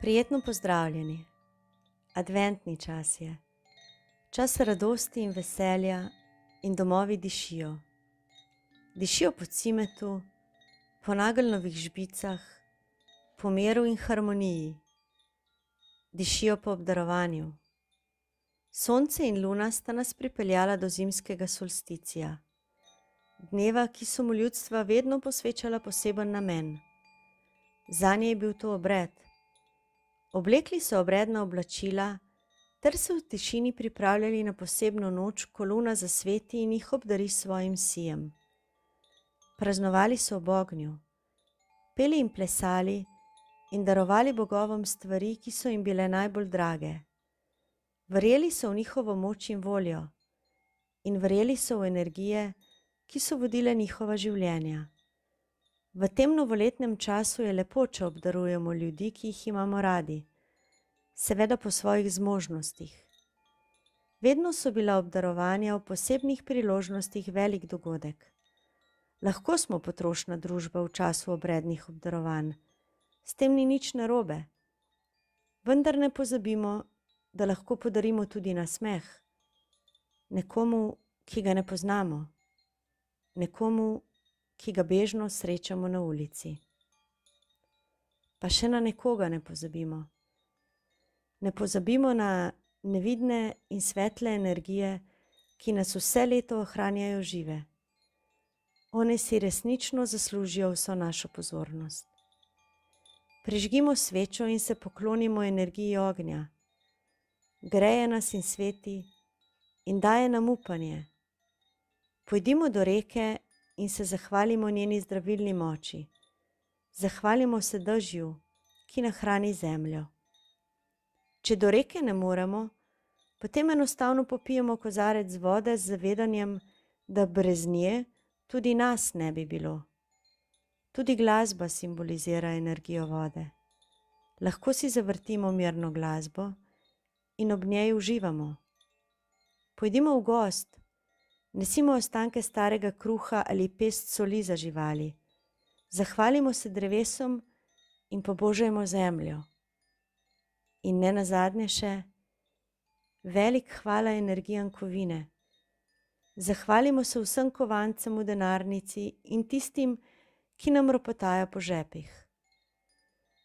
Prijetno pozdravljeni. Adventni čas je. Čas radosti in veselja in domovi dišijo. Dišijo po cimetu, po nageljnovih žbicah, po miru in harmoniji. Dišijo po obdarovanju. Sonce in luna sta nas pripeljala do zimskega solsticija, dneva, ki so mu ljudstva vedno posvečala poseben namen. Zanje je bil to obred. Oblekli so obredna oblačila ter se v tišini pripravljali na posebno noč, ko luna zasveti in jih obdari s svojim sijem. Praznovali so ob ognju, peli in plesali in darovali bogovom stvari, ki so jim bile najbolj drage. Verjeli so v njihovo moč in voljo in verjeli so v energije, ki so vodile njihova življenja. V tem novoletnem času je lepo, če obdarujemo ljudi, ki jih imamo radi, seveda po svojih zmožnostih. Vedno so bila obdarovanja v posebnih priložnostih velik dogodek. Lahko smo potrošna družba v času obrednih obdarovanj, s tem ni nič narobe. Vendar ne pozabimo, da lahko podarimo tudi nasmeh. Nekomu, ki ga ne poznamo. Nekomu, ki ga bežno srečamo na ulici. Pa še na nekoga ne pozabimo. Ne pozabimo na nevidne in svetle energije, ki nas vse leto ohranjajo žive. One si resnično zaslužijo vso našo pozornost. Prižgimo svečo in se poklonimo energiji ognja. Greje nas in sveti in daje nam upanje. Pojdimo do reke in se zahvalimo njeni zdravilni moči. Zahvalimo se dežju, ki nahrani zemljo. Če do reke ne moremo, potem enostavno popijemo kozarec vode z zavedanjem, da brez nje tudi nas ne bi bilo. Tudi glasba simbolizira energijo vode. Lahko si zavrtimo mirno glasbo in ob njej uživamo. Pojdimo v gost, nesimo ostanke starega kruha ali pest soli za živali. Zahvalimo se drevesom in pobožajmo zemljo. In ne nazadnje še, velik hvala energijam kovine. Zahvalimo se vsem kovancem v denarnici in tistim, ki nam ropotajo po žepih.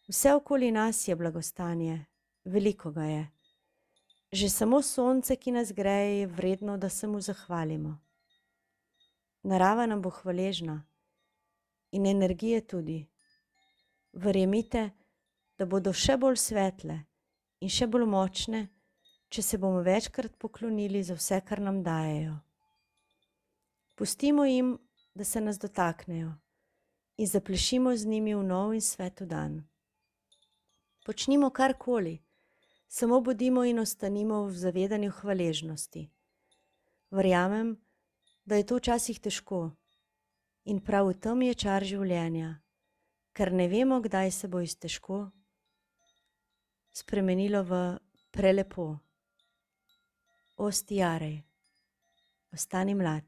Vse okoli nas je blagostanje, veliko ga je. Že samo sonce, ki nas greje, je vredno, da se mu zahvalimo. Narava nam bo hvaležna in energije tudi. Verjemite, da bodo še bolj svetle in še bolj močne, če se bomo večkrat poklonili za vse, kar nam dajejo. Pustimo jim, da se nas dotaknejo in zaplešimo z njimi v nov in svetu dan. Počnimo karkoli, samo bodimo in ostanimo v zavedanju hvaležnosti. Verjamem, da je to včasih težko in prav v tem je čar življenja, ker ne vemo, kdaj se bo iz težko spremenilo v prelepo. Osti jarej, ostani mlad.